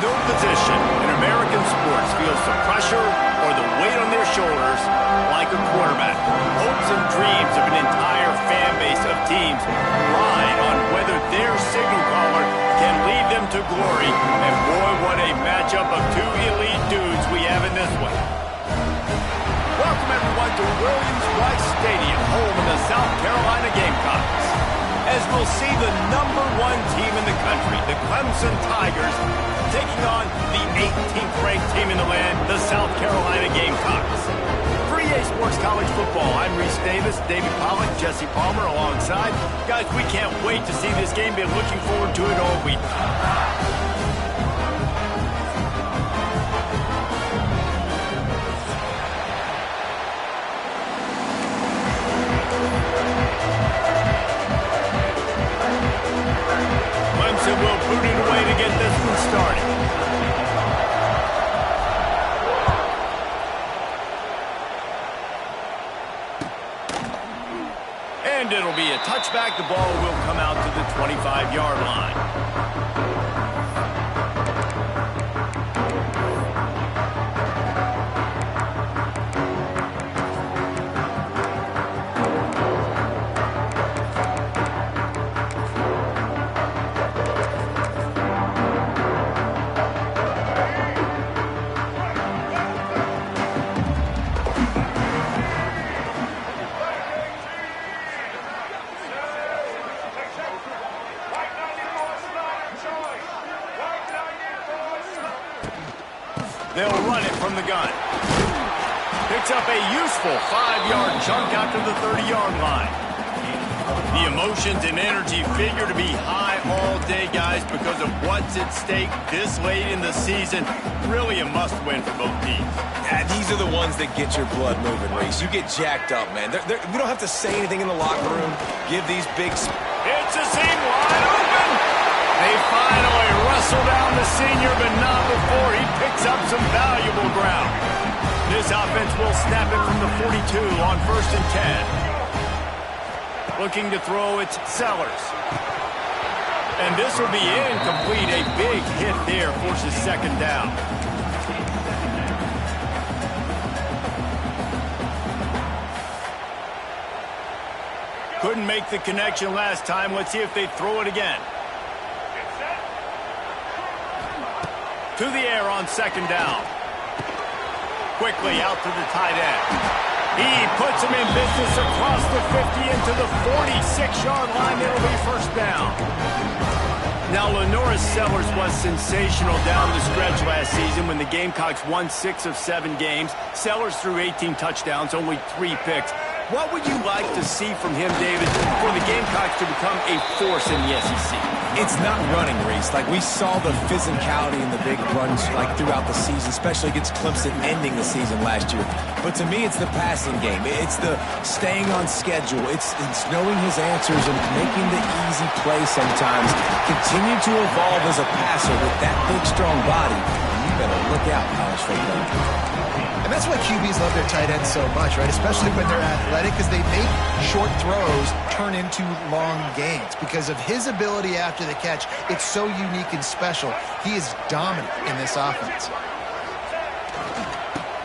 No position in American sports feels the pressure or the weight on their shoulders like a quarterback. Hopes and dreams of an entire fan base of teams ride on whether their signal caller can lead them to glory. And boy, what a matchup of two elite dudes we have in this one. Welcome everyone to Williams-Brice Stadium, home of the South Carolina Gamecocks. As we'll see the #1 team in the country, the Clemson Tigers, taking on the 18th ranked team in the land, the South Carolina Gamecocks. For EA Sports College Football, I'm Reese Davis, David Pollack, Jesse Palmer alongside. Guys, we can't wait to see this game. Been looking forward to it all week. Clemson will boot it away to get this one started. And it'll be a touchback. The ball will come out to the 25-yard line. They'll run it from the gun. Picks up a useful 5-yard chunk out to the 30-yard line. The emotions and energy figure to be high all day, guys, because of what's at stake this late in the season. Really a must-win for both teams. Yeah, these are the ones that get your blood moving, Reese. You get jacked up, man. We don't have to say anything in the locker room. Give these big... It's a seam wide open. They finally wrestle down the senior, but not before he picks up some valuable ground. This offense will snap it from the 42 on 1st and 10. Looking to throw, it's Sellers. And this will be incomplete. A big hit there forces 2nd down. Couldn't make the connection last time. Let's see if they throw it again. To the air on 2nd down. Quickly out to the tight end. He puts him in business across the 50 into the 46-yard line. It'll be 1st down. Now, Lenoris Sellers was sensational down the stretch last season when the Gamecocks won 6 of 7 games. Sellers threw 18 touchdowns, only 3 picks. What would you like to see from him, David, for the Gamecocks to become a force in the SEC? It's not running, Reese. Like, we saw the physicality in the big runs, like, throughout the season, especially against Clemson ending the season last year. But to me, it's the passing game. It's the staying on schedule. It's knowing his answers and making the easy play sometimes. Continue to evolve as a passer with that big, strong body. You better look out, college football. And that's why QBs love their tight ends so much, right? Especially when they're athletic, because they make short throws turn into long gains. Because of his ability after the catch, it's so unique and special. He is dominant in this offense.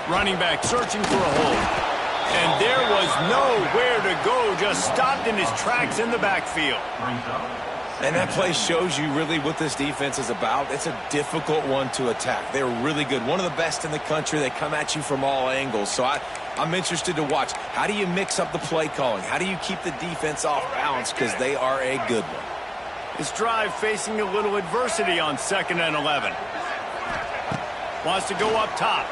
Running back searching for a hole. And there was nowhere to go, just stopped in his tracks in the backfield. And that play shows you really what this defense is about. It's a difficult one to attack. They're really good. One of the best in the country. They come at you from all angles. So I'm interested to watch. How do you mix up the play calling? How do you keep the defense off balance? Because they are a good one. This drive facing a little adversity on 2nd and 11. Wants to go up top.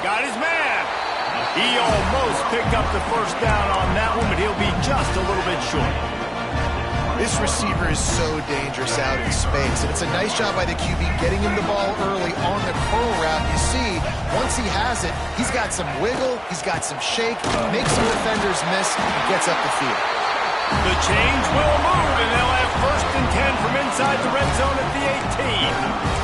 Got his man. He almost picked up the 1st down on that one, but he'll be just a little bit short. This receiver is so dangerous out in space, and it's a nice job by the QB getting him the ball early on the curl route. You see, once he has it, he's got some wiggle, he's got some shake, makes some defenders miss, and gets up the field. The change will move, and they'll have 1st and 10 from inside the red zone at the 18.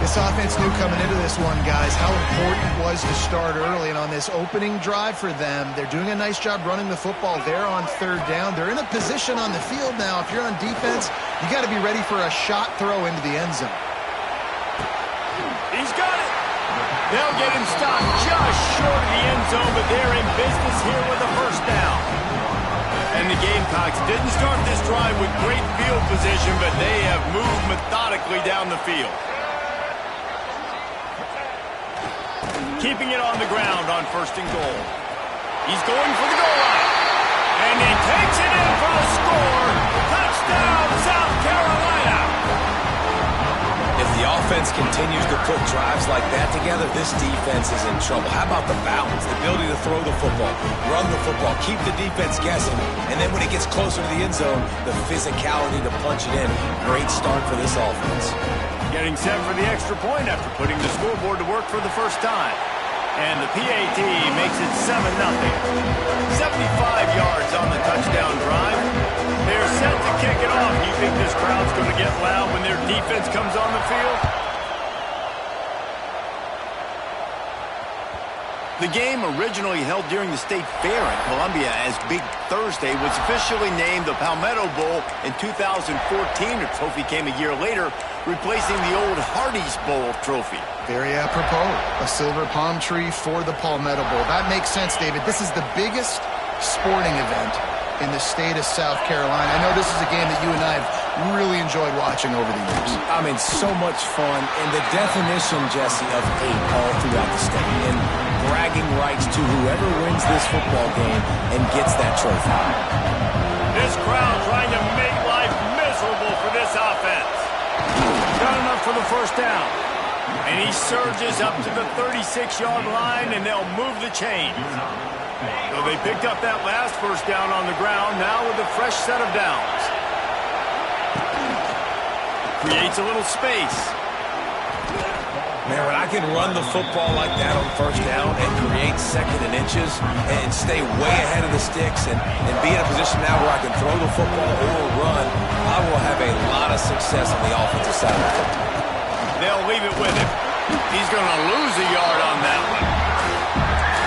This offense knew coming into this one, guys, how important it was to start early. And on this opening drive for them, they're doing a nice job running the football. They're on 3rd down. They're in a position on the field now. If you're on defense, you got to be ready for a shot throw into the end zone. They'll get him stopped just short of the end zone, but they're in business here with a first down. And the Gamecocks didn't start this drive with great field position, but they have moved methodically down the field. Keeping it on the ground on 1st and goal. He's going for the goal line. And he takes it in for the score. Touchdown, South Carolina. If the offense continues to put drives like that together, this defense is in trouble. How about the balance, the ability to throw the football, run the football, keep the defense guessing, and then when it gets closer to the end zone, the physicality to punch it in. Great start for this offense. Getting set for the extra point after putting the scoreboard to work for the first time. And the PAT makes it 7-0. 75 yards on the touchdown drive. They're set to kick it off. You think this crowd's going to get loud when their defense comes on the field? The game, originally held during the State Fair in Columbia as Big Thursday, was officially named the Palmetto Bowl in 2014. The trophy came a year later, replacing the old Hardee's Bowl trophy. Very apropos. A silver palm tree for the Palmetto Bowl. That makes sense, David. This is the biggest sporting event in the state of South Carolina. I know this is a game that you and I have really enjoyed watching over the years. I mean, so much fun, and the definition, Jesse, of hate all throughout the state, and bragging rights to whoever wins this football game and gets that trophy. This crowd trying to make life miserable for this offense. Got enough for the first down. And he surges up to the 36-yard line, and they'll move the chains. So they picked up that last first down on the ground, now with a fresh set of downs. Creates a little space. Man, when I can run the football like that on first down and create 2nd and inches and stay way ahead of the sticks and be in a position now where I can throw the football or run, I will have a lot of success on the offensive side of the football. They'll leave it with him. He's going to lose a yard on that one.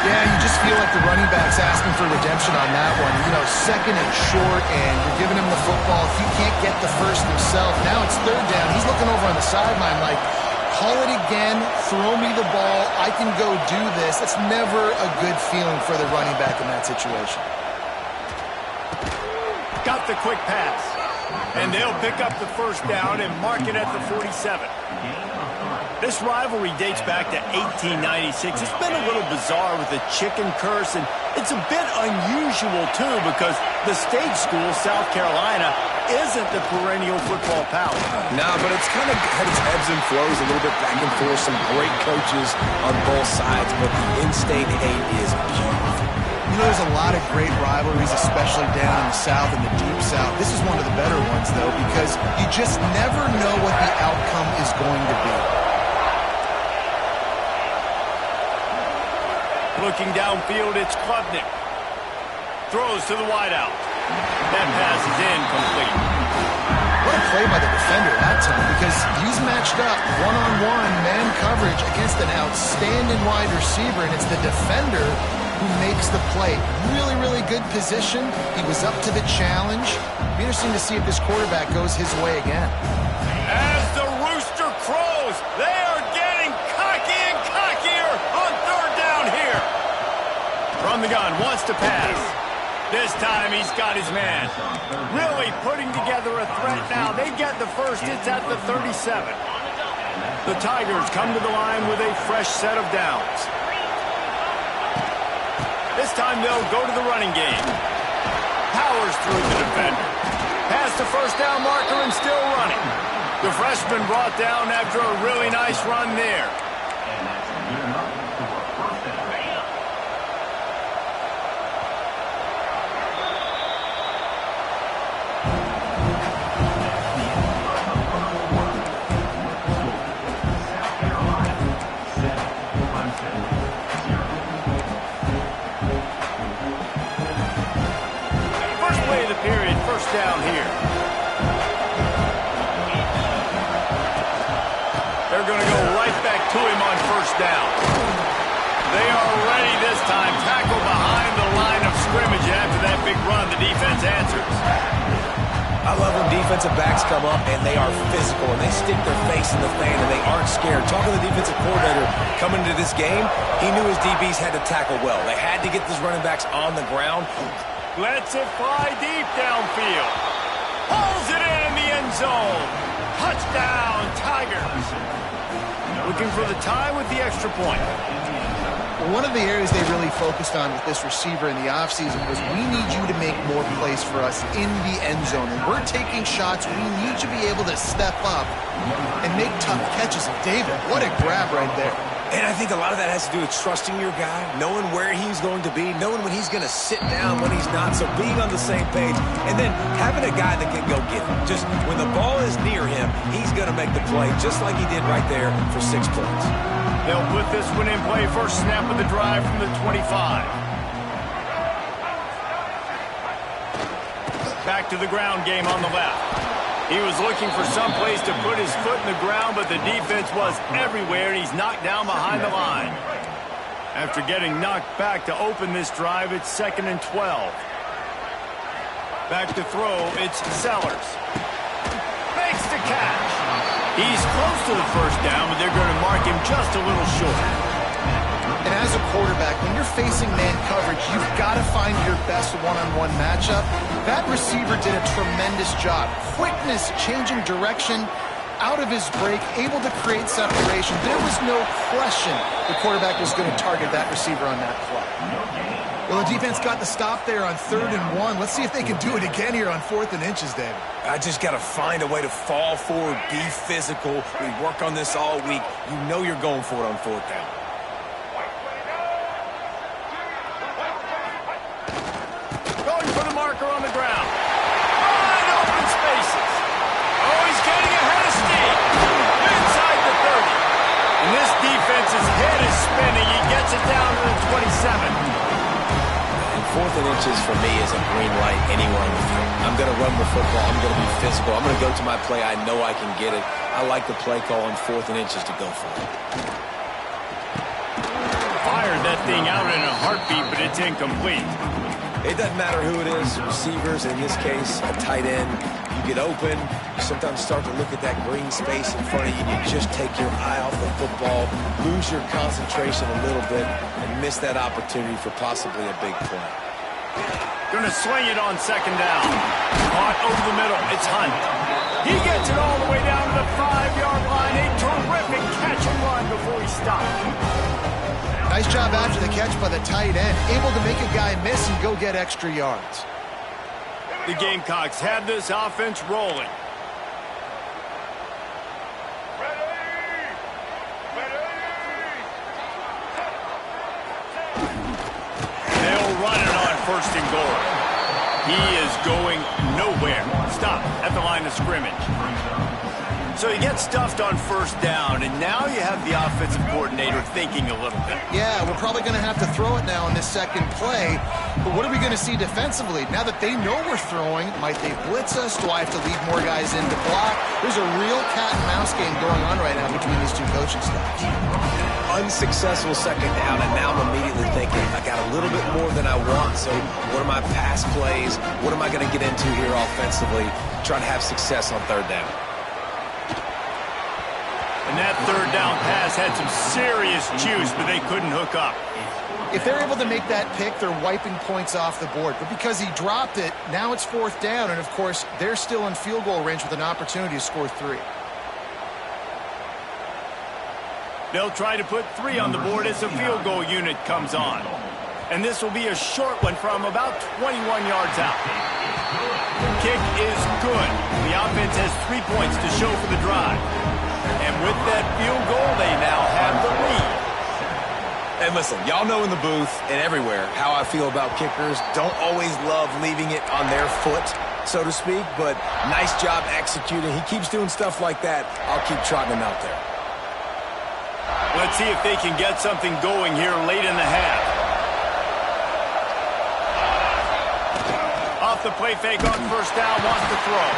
Yeah, you just feel like the running back's asking for redemption on that one. You know, 2nd and short, and you're giving him the football. If he can't get the first himself, now it's 3rd down. He's looking over on the sideline like, call it again, throw me the ball, I can go do this. It's never a good feeling for the running back in that situation. Got the quick pass. And they'll pick up the first down and mark it at the 47. This rivalry dates back to 1896. It's been a little bizarre with the chicken curse, and it's a bit unusual, too, because the state school, South Carolina, isn't the perennial football power. No, but it's kind of had its ebbs and flows, a little bit back and forth, some great coaches on both sides, but the in-state hate is beautiful. You know, there's a lot of great rivalries, especially down in the South and the Deep South. This is one of the better ones, though, because you just never know what the outcome is going to be. Looking downfield, it's Klubnik. Throws to the wideout. That pass is incomplete. What a play by the defender that time, because he's matched up one-on-one man coverage against an outstanding wide receiver, and it's the defender who makes the play. Really, really good position. He was up to the challenge. Be interesting to see if this quarterback goes his way again. As the rooster crows, they are getting cocky and cockier on 3rd down here. From the gun, wants to pass. This time he's got his man. Really putting together a threat now. They get the first. It's at the 37. The Tigers come to the line with a fresh set of downs. This time they'll go to the running game. Powers through the defender. Past the first down marker and still running. The freshman brought down after a really nice run there. Down here. They're going to go right back to him on first down. They are ready this time. Tackle behind the line of scrimmage. After that big run, the defense answers. I love when defensive backs come up and they are physical and they stick their face in the fan and they aren't scared. Talking to the defensive coordinator coming into this game, he knew his DBs had to tackle well. They had to get these running backs on the ground. Lets it fly deep downfield. Pulls it in the end zone. Touchdown, Tigers. Looking for the tie with the extra point. One of the areas they really focused on with this receiver in the offseason was we need you to make more plays for us in the end zone. And we're taking shots. We need you to be able to step up and make tough catches. And David, what a grab right there. And I think a lot of that has to do with trusting your guy, knowing where he's going to be, knowing when he's going to sit down, when he's not. So being on the same page, and then having a guy that can go get it. Just when the ball is near him, he's going to make the play, just like he did right there for 6 points. They'll put this one in play. First snap of the drive from the 25. Back to the ground game on the left. He was looking for some place to put his foot in the ground, but the defense was everywhere, and he's knocked down behind the line. After getting knocked back to open this drive, it's 2nd and 12. Back to throw, it's Sellers. Makes the catch. He's close to the first down, but they're going to mark him just a little short. And as a quarterback, when you're facing man coverage, you've got to find your best one-on-one matchup. That receiver did a tremendous job. Quickness, changing direction, out of his break, able to create separation. There was no question the quarterback was going to target that receiver on that play. Well, the defense got the stop there on 3rd and 1. Let's see if they can do it again here on 4th and inches, David. I just got to find a way to fall forward, be physical. We work on this all week. You know you're going for it on 4th down. Going for the marker on the ground. Wide open spaces. Oh, he's getting ahead of steam. Inside the 30. And this defense's head is spinning. He gets it down to the 27. 4th and inches for me is a green light anywhere on the field. I'm going to run the football. I'm going to be physical. I'm going to go to my play. I know I can get it. I like the play call on 4th and inches to go for it. Fired that thing out in a heartbeat, but it's incomplete. It doesn't matter who it is. Receivers, in this case, a tight end. You get open. You sometimes start to look at that green space in front of you, and you just take your eye off the football, lose your concentration a little bit, and miss that opportunity for possibly a big play. Gonna swing it on 2nd down. Caught over the middle. It's Hunt. He gets it all the way down to the 5-yard line. A terrific catch and run before he stopped. Nice job after the catch by the tight end. Able to make a guy miss and go get extra yards. The Gamecocks have this offense rolling. They'll run it on 1st and goal. He is going nowhere. Stop at the line of scrimmage. So he gets stuffed on 1st down, and now you have the offensive coordinator thinking a little bit. Yeah, we're probably going to have to throw it now in this 2nd play. But what are we going to see defensively? Now that they know we're throwing, might they blitz us? Do I have to leave more guys in to block? There's a real cat and mouse game going on right now between these two coaching staffs. Unsuccessful 2nd down, and now I'm immediately thinking, I got a little bit more than I want, so what are my pass plays? What am I going to get into here offensively? Trying to have success on 3rd down. And that 3rd down pass had some serious juice, but they couldn't hook up. If they're able to make that pick, they're wiping points off the board. But because he dropped it, now it's 4th down, and of course, they're still in field goal range with an opportunity to score 3. They'll try to put 3 on the board as the field goal unit comes on. And this will be a short one from about 21 yards out. Kick is good. The offense has 3 points to show for the drive. And with that field goal, they now have the lead. And listen, y'all know in the booth and everywhere how I feel about kickers. Don't always love leaving it on their foot, so to speak, but nice job executing. He keeps doing stuff like that. I'll keep trotting him out there. Let's see if they can get something going here late in the half. Off the play fake on 1st down, wants to throw.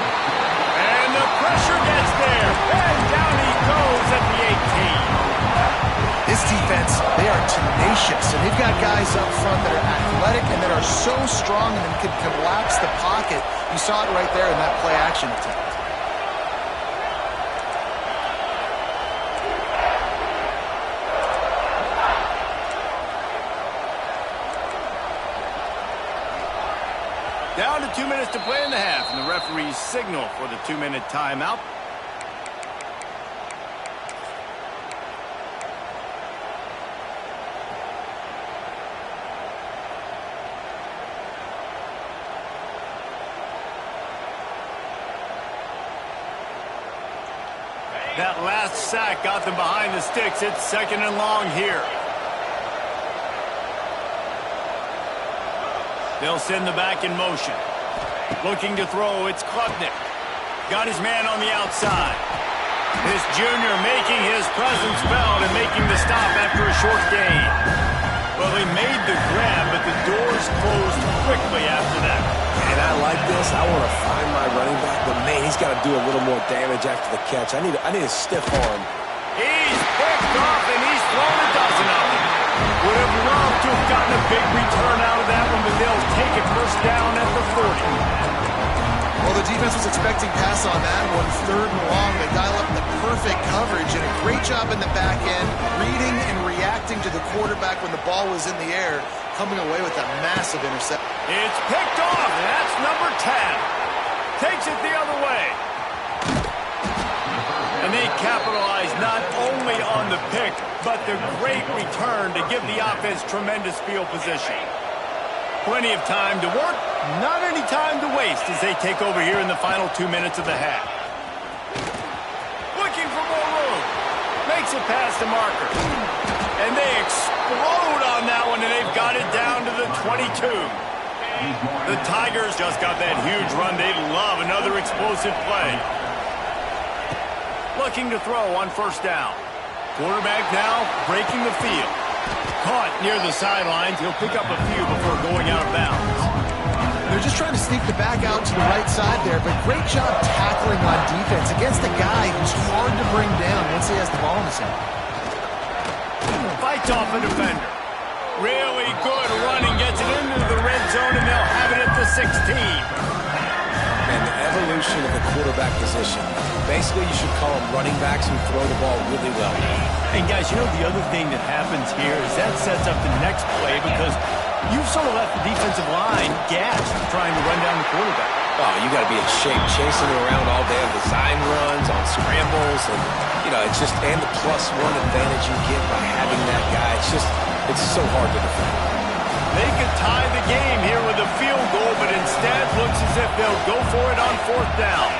And the pressure gets there. And down he goes at the 18. This defense, they are tenacious, and they've got got guys up front that are athletic and that are so strong and can collapse the pocket. You saw it right there in that play action attempt. Down to 2 minutes to play in the half, and the referees signal for the 2-minute timeout. That last sack got them behind the sticks. It's 2nd and long here. They'll send the back in motion. Looking to throw, it's Klubnik. Got his man on the outside. This junior making his presence felt and making the stop after a short gain. Well, he made the grab, but the doors closed quickly after that. And I like this. I want to find my running back, but man, he's got to do a little more damage after the catch. I need a stiff arm. He's picked off, and he's thrown a dozen of them. Would have loved to have gotten a big return out of that one, but they'll take it first down at the 40. Well, the defense was expecting pass on that one. 3rd and long. They dial up the perfect coverage and a great job in the back end, reading and reacting to the quarterback when the ball was in the air, coming away with a massive interception. It's picked off, and that's number 10. Takes it the other way. And they capitalize not only on the pick, but the great return to give the offense tremendous field position. Plenty of time to work, not any time to waste as they take over here in the final 2 minutes of the half. Looking for more room. Makes it past the marker. And they explode on that one, and they've got it down to the 22. The Tigers just got that huge run. They'd love another explosive play. Looking to throw on 1st down. Quarterback now breaking the field. Caught near the sidelines. He'll pick up a few before going out of bounds. They're just trying to sneak the back out to the right side there, but great job tackling on defense against a guy who's hard to bring down once he has the ball in his hand. Fights off a defender. Really good running. Gets it into the red zone, and they'll have it at the 16. And the evolution of the quarterback position. Basically, you should call them running backs who throw the ball really well. And guys, you know the other thing that happens here is that sets up the next play because you've sort of left the defensive line gassed trying to run down the quarterback. Oh, you got to be in shape, chasing him around all day on design runs, on scrambles, and it's just and the +1 advantage you get by having that guy. It's so hard to defend. They could tie the game here with a field goal, but instead looks as if they'll go for it on 4th down.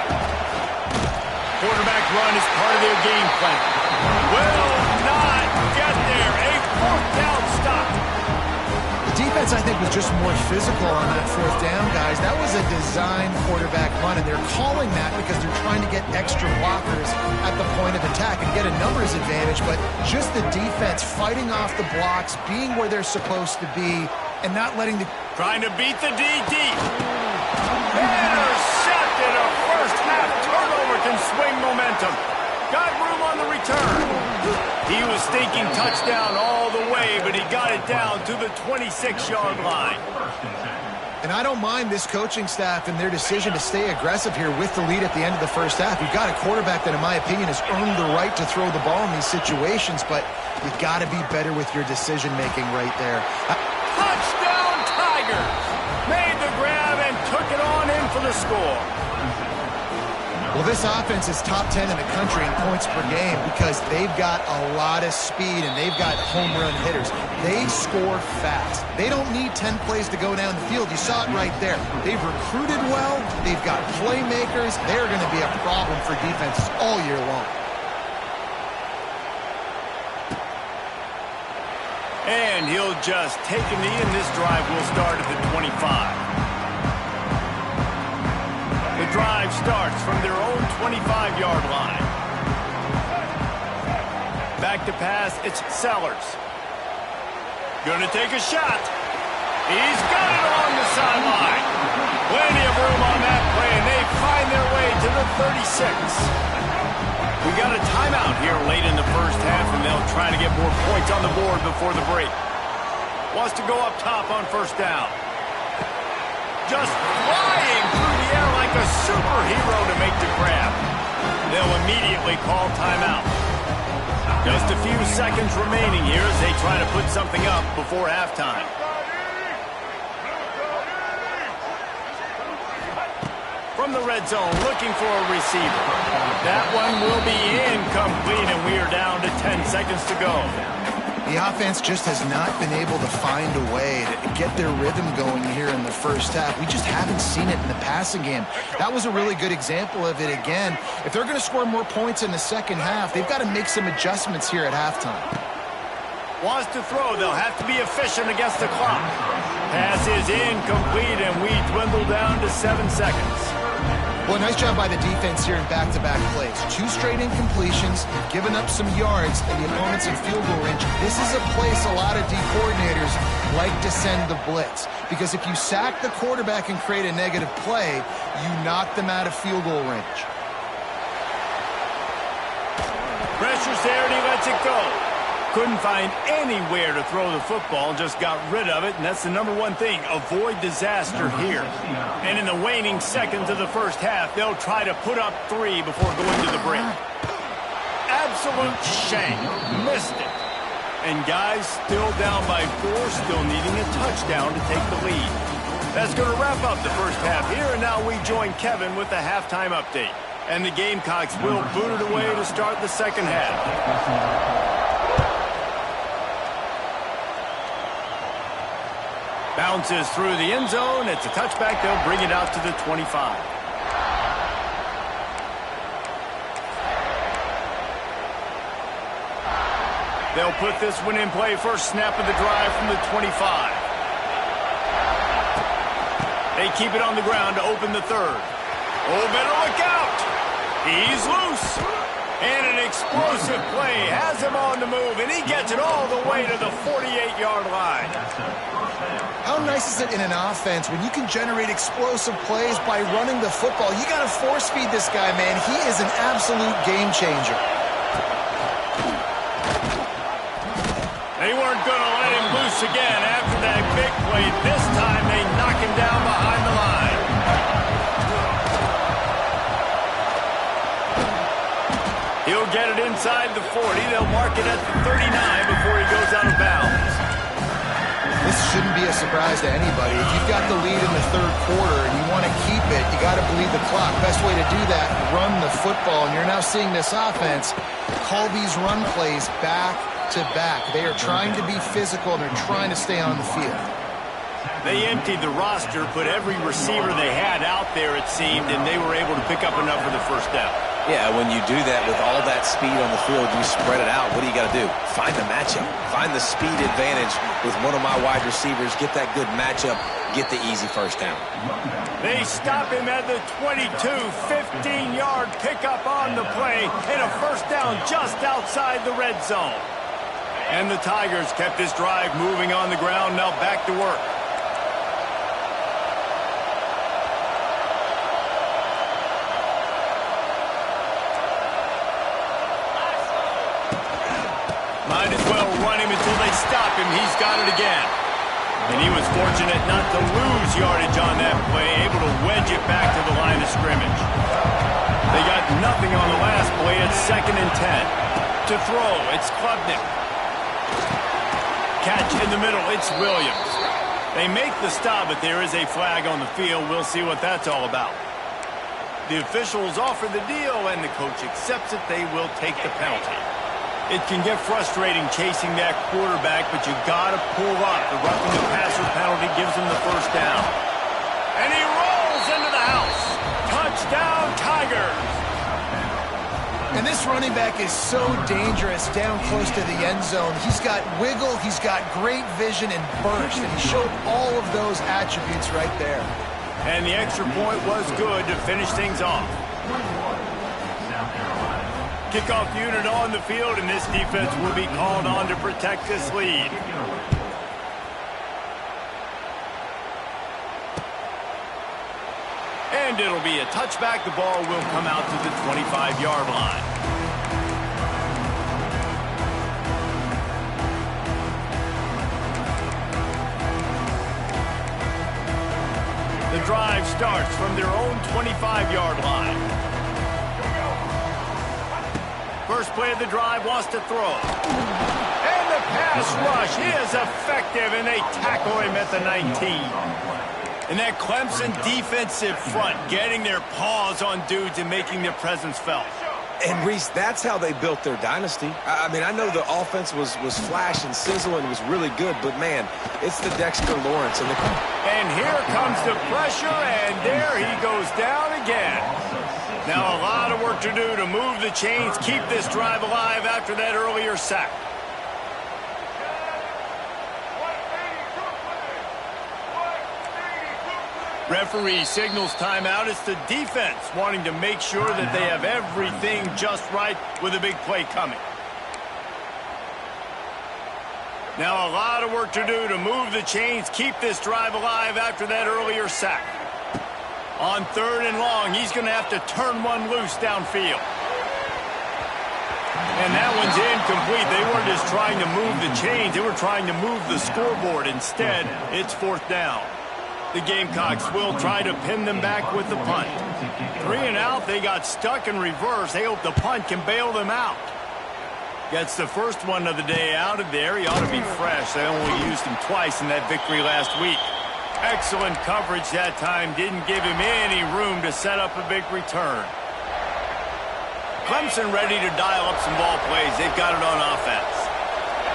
Quarterback run is part of their game plan. Will not get there. A 4th down stop. The defense, I think, was just more physical on that 4th down, guys. That was a design quarterback run, and they're calling that because they're trying to get extra blockers at the point of attack and get a numbers advantage, but just the defense fighting off the blocks, being where they're supposed to be, and not letting the... Trying to beat the D deep. Intercepted. A first half turnover can swing momentum. Got room on the return. He was thinking touchdown all the way, but he got it down to the 26-yard line. And I don't mind this coaching staff and their decision to stay aggressive here with the lead at the end of the first half. You've got a quarterback that, in my opinion, has earned the right to throw the ball in these situations, but you've got to be better with your decision-making right there. Touchdown, Tigers! Made the grab and took it on in for the score. Well, this offense is top 10 in the country in points per game because they've got a lot of speed and they've got home run hitters. They score fast. They don't need 10 plays to go down the field. You saw it right there. They've recruited well. They've got playmakers. They're going to be a problem for defenses all year long. And he'll just take a knee, and this drive will start at the 25. The drive starts from their own 25-yard line. Back to pass, it's Sellers. Gonna take a shot. He's got it along the sideline. Plenty of room on that play, and they find their way to the 36. We got a timeout here late in the first half, and they'll try to get more points on the board before the break. Wants to go up top on first down. Just flying through the air like a superhero to make the grab. They'll immediately call timeout. Just a few seconds remaining here as they try to put something up before halftime. From the red zone, looking for a receiver. That one will be incomplete, and we are down to 10 seconds to go. The offense just has not been able to find a way to get their rhythm going here in the first half. We just haven't seen it in the passing game. That was a really good example of it again. If they're going to score more points in the second half, they've got to make some adjustments here at halftime. Wants to throw. They'll have to be efficient against the clock. Pass is incomplete, and we dwindle down to 7 seconds. Well, nice job by the defense here in back-to-back plays. 2 straight incompletions, given up some yards, and the opponent's in field goal range. This is a place a lot of D coordinators like to send the blitz, because if you sack the quarterback and create a negative play, you knock them out of field goal range. Pressure's there, and he lets it go. Couldn't find anywhere to throw the football, just got rid of it, and that's the number one thing. Avoid disaster here. And in the waning seconds of the first half, they'll try to put up 3 before going to the break. Absolute shame. Missed it. And guys, still down by 4, still needing a touchdown to take the lead. That's going to wrap up the first half here, and now we join Kevin with the halftime update. And the Gamecocks will boot it away to start the second half. Bounces through the end zone. It's a touchback. They'll bring it out to the 25. They'll put this one in play. First snap of the drive from the 25. They keep it on the ground to open the third. Oh, better look out. He's loose. And an explosive play has him on the move, and he gets it all the way to the 48-yard line. How nice is it in an offense when you can generate explosive plays by running the football? You got to force feed this guy, man. He is an absolute game changer. They weren't going to let him loose again after that big play. This time they knock him down behind the line. He'll get it inside the 40. They'll mark it at the 39 before he goes out of bounds. This shouldn't be a surprise to anybody. If you've got the lead in the third quarter and you want to keep it, you got to bleed the clock. Best way to do that, run the football. And you're now seeing this offense call these run plays back to back. They are trying to be physical, and they're trying to stay on the field. They emptied the roster, put every receiver they had out there, it seemed, and they were able to pick up enough for the first down. Yeah, when you do that with all that speed on the field, you spread it out. What do you got to do? Find the matchup. Find the speed advantage with one of my wide receivers. Get that good matchup. Get the easy first down. They stop him at the 22, 15-yard pickup on the play, and a first down just outside the red zone. And the Tigers kept this drive moving on the ground, now back to work. Might as well run him until they stop him. He's got it again. And he was fortunate not to lose yardage on that play, able to wedge it back to the line of scrimmage. They got nothing on the last play. It's 2nd and 10. To throw, it's Klubnik. Catch in the middle, it's Williams. They make the stop, but there is a flag on the field. We'll see what that's all about. The officials offer the deal, and the coach accepts it. They will take the penalty. It can get frustrating chasing that quarterback, but you got to pull up. The roughing the passer penalty gives him the first down. And he rolls into the house. Touchdown, Tigers. And this running back is so dangerous down close to the end zone. He's got wiggle, he's got great vision and burst, and he showed all of those attributes right there. And the extra point was good to finish things off. Kickoff unit on the field, and this defense will be called on to protect this lead. And it'll be a touchback. The ball will come out to the 25-yard line. the drive starts from their own 25-yard line. First play of the drive, wants to throw. And the pass rush is effective, and they tackle him at the 19. And that Clemson defensive front getting their paws on dudes and making their presence felt. And, Reese, that's how they built their dynasty. I mean, I know the offense was flash and sizzle and was really good, but, man, it's the Dexter Lawrence. And here comes the pressure, and there he goes down again. Now a lot of work to do to move the chains, keep this drive alive after that earlier sack. Referee signals timeout. It's the defense wanting to make sure that they have everything just right with a big play coming. Now a lot of work to do to move the chains, keep this drive alive after that earlier sack. On 3rd and long, he's going to have to turn one loose downfield. And that one's incomplete. They weren't just trying to move the chains. They were trying to move the scoreboard. Instead, it's 4th down. The Gamecocks will try to pin them back with the punt. 3 and out, they got stuck in reverse. They hope the punt can bail them out. Gets the first one of the day out of there. He ought to be fresh. They only used him twice in that victory last week. Excellent coverage that time. Didn't give him any room to set up a big return. Clemson ready to dial up some ball plays. They've got it on offense.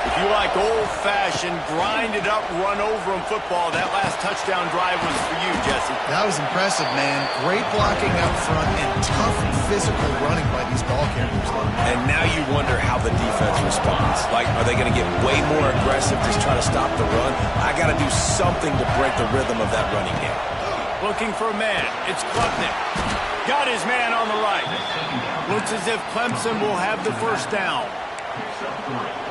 If you like old-fashioned, grind-it-up, run-over-'em football, that last touchdown drive was for you, Jesse. That was impressive, man. Great blocking out front and tough physical running by these ball carriers. And now you wonder how the defense responds. Like, are they going to get way more aggressive, just try to stop the run? I got to do something to break the rhythm of that running game. Looking for a man. It's Klubnik. Got his man on the right. Looks as if Clemson will have the first down.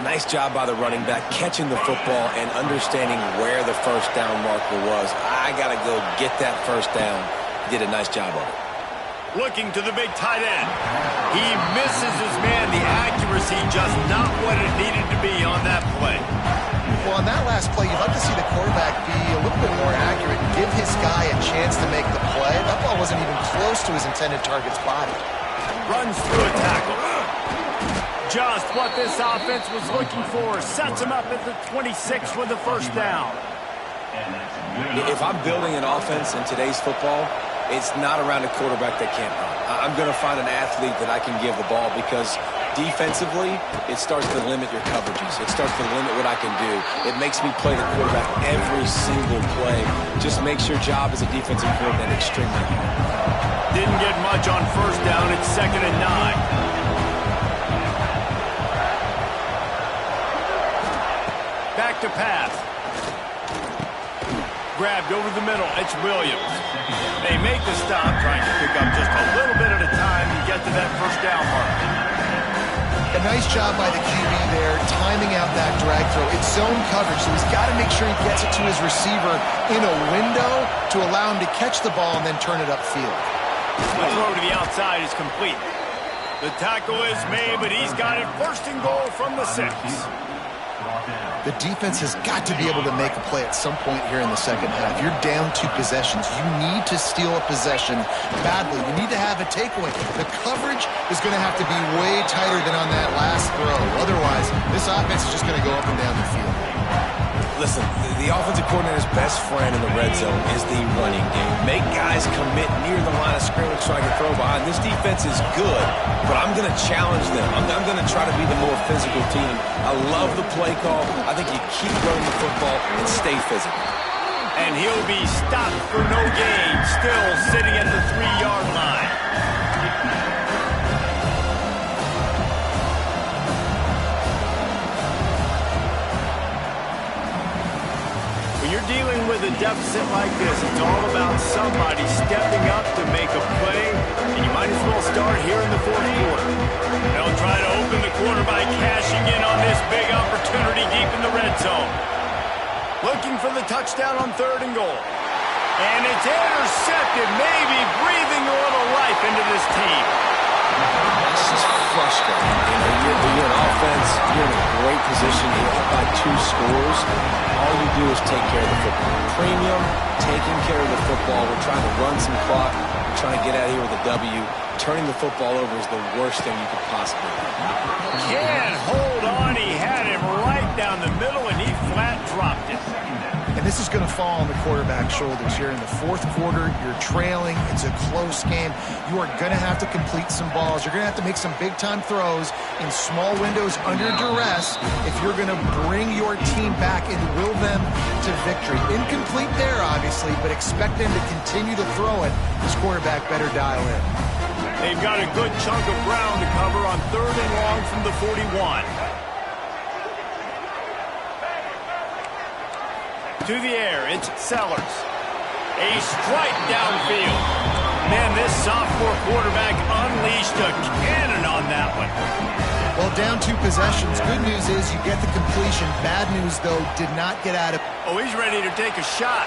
Nice job by the running back, catching the football and understanding where the first down marker was. I got to go get that first down. He did a nice job of it. Looking to the big tight end. He misses his man. The accuracy just not what it needed to be on that play. Well, on that last play, you'd like to see the quarterback be a little bit more accurate and give his guy a chance to make the play. That ball wasn't even close to his intended target's body. Runs through a tackle. Just what this offense was looking for. Sets him up at the 26 with the first down. If I'm building an offense in today's football, it's not around a quarterback that can't run. I'm going to find an athlete that I can give the ball because defensively, it starts to limit your coverages. It starts to limit what I can do. It makes me play the quarterback every single play. Just makes your job as a defensive coordinator extremely hard. Didn't get much on first down. It's 2nd and 9. Back to pass. Grabbed over the middle. It's Williams. They make the stop, trying to pick up just a little bit at a time to get to that first down mark. A nice job by the QB there, timing out that drag throw. It's zone coverage, so he's got to make sure he gets it to his receiver in a window to allow him to catch the ball and then turn it upfield. The throw to the outside is complete. The tackle is made, but he's got it 1st and goal from the 6. The defense has got to be able to make a play at some point here in the second half. You're down 2 possessions. You need to steal a possession badly. You need to have a takeaway. The coverage is going to have to be way tighter than on that last throw. Otherwise, this offense is just going to go up and down the field. Listen, the offensive coordinator's best friend in the red zone is the running game. Make guys commit near the line of scrimmage so I can throw behind. This defense is good, but I'm going to challenge them. I'm going to try to be the more physical team. I love the play call. I think you keep running the football and stay physical. And he'll be stopped for no gain, still sitting at the 3-yard line. When you're dealing with a deficit like this, it's all about somebody stepping up to make a play, and you might as well start here in the 4th quarter. They'll try to open the quarter by cashing in on this big opportunity deep in the red zone. Looking for the touchdown on 3rd and goal. And it's intercepted, maybe breathing a little life into this team. It's just frustrating. You know, you're an offense, you're in a great position, you're up by 2 scores. All you do is take care of the football. Premium, taking care of the football. We're trying to run some clock. We're trying to get out of here with a W. Turning the football over is the worst thing you could possibly do. Can't hold on. He had him right down the middle, and he flat dropped it. And this is going to fall on the quarterback's shoulders here in the fourth quarter. You're trailing. It's a close game. You are going to have to complete some balls. You're going to have to make some big-time throws in small windows under duress if you're going to bring your team back and will them to victory. Incomplete there, obviously, but expect them to continue to throw it. This quarterback better dial in. They've got a good chunk of ground to cover on 3rd and long from the 41. To the air, it's Sellers. A strike downfield. Man, this sophomore quarterback unleashed a cannon on that one. Well, down 2 possessions. Good news is you get the completion. Bad news, though, did not get out of... Oh, he's ready to take a shot.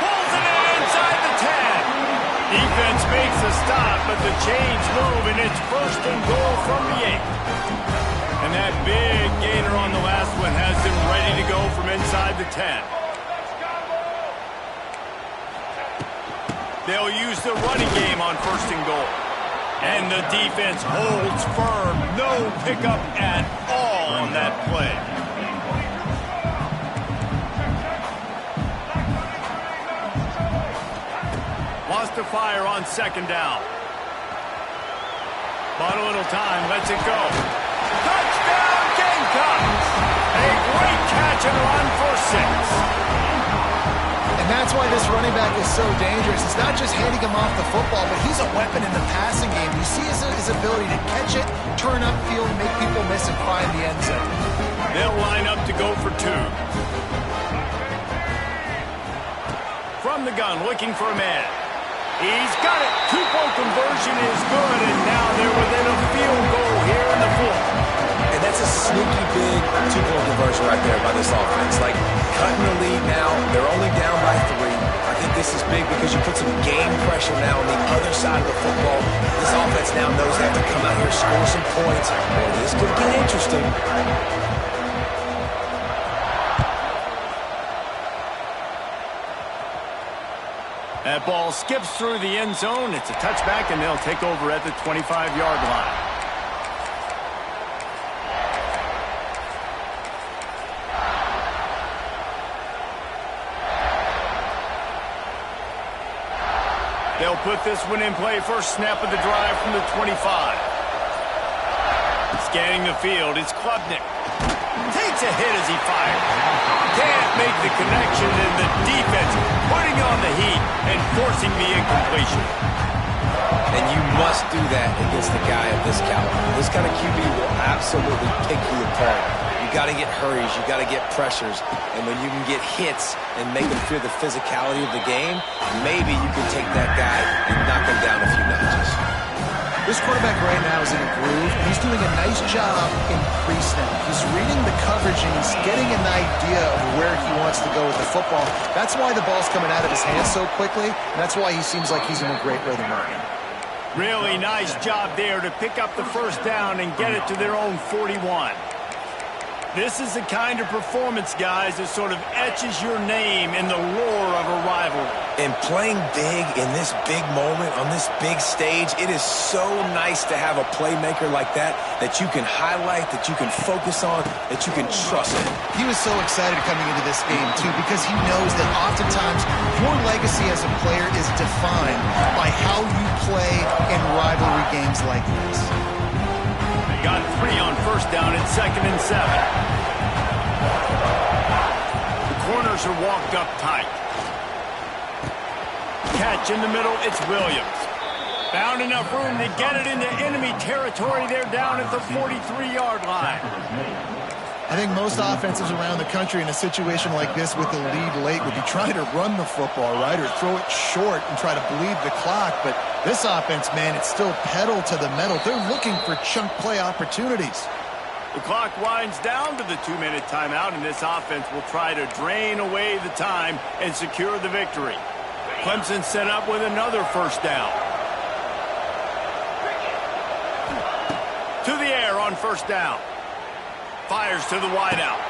Pulls it in inside the 10. Defense makes a stop, but the chains move, and it's 1st and goal from the 8. And that big gainer on the last one has them ready to go from inside the 10. They'll use the running game on 1st and goal. And the defense holds firm. No pickup at all on that play. Wants to fire on 2nd down. Bought a little time, lets it go. Touchdown, Gamecocks! A great catch and run for 6. And that's why this running back is so dangerous. It's not just handing him off the football, but he's a weapon in the passing game. You see his ability to catch it, turn upfield, make people miss, and find the end zone. They'll line up to go for 2. From the gun, looking for a man. He's got it. 2-point conversion is good, and now they're within a field goal here in the 4th. And that's a sneaky big 2-point conversion right there by this offense. Like, cutting the lead now. They're only down by 3. I think this is big because you put some game pressure now on the other side of the football. This offense now knows they have to come out here, score some points, or this could get interesting. That ball skips through the end zone. It's a touchback, and they'll take over at the 25-yard line. They'll put this one in play. First snap of the drive from the 25. Scanning the field, it's Klubnik. Takes a hit as he fires. Can't make the connection, and the defense putting on the heat and forcing the incompletion. And you must do that against a guy of this caliber. This kind of QB will absolutely pick you apart. You got to get hurries, you got to get pressures, and when you can get hits and make them feel the physicality of the game, maybe you can take that guy and knock him down a few notches. This quarterback right now is in a groove. He's doing a nice job in pre-snap. He's reading the coverage, and he's getting an idea of where he wants to go with the football. That's why the ball's coming out of his hands so quickly, and that's why he seems like he's in a great rhythm right now. Really nice job there to pick up the 1st down and get it to their own 41. This is the kind of performance, guys, that sort of etches your name in the lore of a rivalry. And playing big in this big moment, on this big stage, it is so nice to have a playmaker like that you can highlight, that you can focus on, that you can trust in. He was so excited coming into this game, too, because he knows that oftentimes your legacy as a player is defined by how you play in rivalry games like this. They got 3 on 1st down at 2nd and 7. The corners are walked up tight. Catch in the middle, it's Williams. Found enough room to get it into enemy territory. They're down at the 43-yard line. I think most offenses around the country in a situation like this with the lead late would be trying to run the football, right, or throw it short and try to bleed the clock. But this offense, man, it's still pedal to the metal. They're looking for chunk play opportunities. The clock winds down to the 2-minute timeout, and this offense will try to drain away the time and secure the victory. Clemson set up with another 1st down. to the air on first down. Fires to the wideout.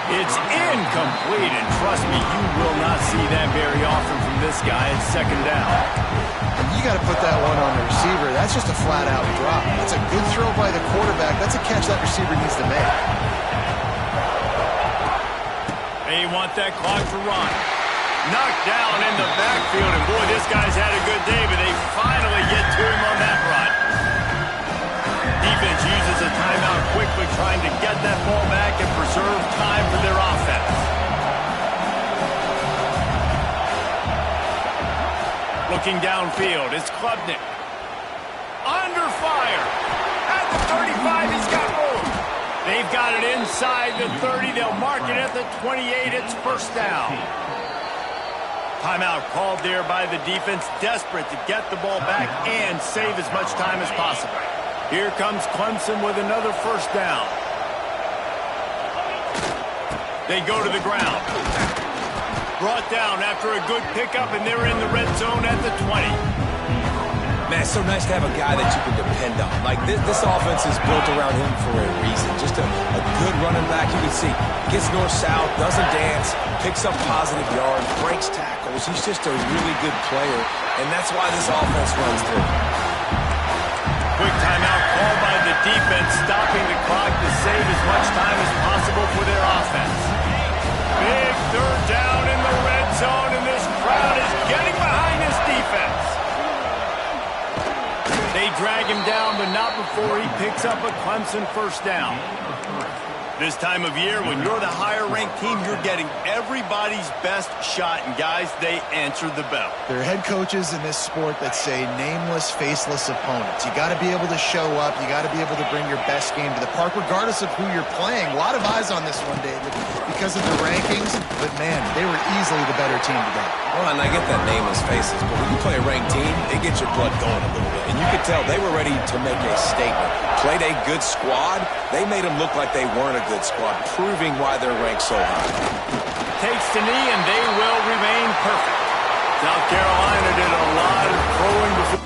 It's incomplete, and trust me, you will not see that very often from this guy at second down. You got to put that one on the receiver. That's just a flat-out drop. That's a good throw by the quarterback. That's a catch that receiver needs to make. They want that clock to run. Knocked down in the backfield, and boy, this guy's had a good day, but they finally get to him on that run. Defense uses a timeout quickly, trying to get that ball back and preserve time for their offense. Looking downfield, it's Klubnik. Under fire. At the 35, he's got room. They've got it inside the 30. They'll mark it at the 28. It's first down. Timeout called there by the defense, desperate to get the ball back and save as much time as possible. Here comes Clemson with another first down. They go to the ground. Brought down after a good pickup, and they're in the red zone at the 20. Man, it's so nice to have a guy that you can depend on. Like, this offense is built around him for a reason. Just a good running back. You can see, gets north-south, doesn't dance, picks up positive yards, breaks tackles. He's just a really good player, and that's why this offense runs through. Quick timeout called by the defense, stopping the clock to save as much time as possible for their offense. Big third down in the red zone, and this crowd is getting behind this defense. They drag him down, but not before he picks up a Clemson first down. This time of year, when you're the higher-ranked team, you're getting everybody's best shot, and guys, they answer the bell. There are head coaches in this sport that say nameless, faceless opponents. You got to be able to show up. You got to be able to bring your best game to the park, regardless of who you're playing. A lot of eyes on this one, David, because of the rankings. But, man, they were easily the better team today. Well, and I get that nameless faces, but when you play a ranked team, it gets your blood going a little bit. And you could tell they were ready to make a statement. Played a good squad. They made them look like they weren't a good squad, proving why they're ranked so high. Takes the knee, and they will remain perfect. South Carolina did a lot of throwing before.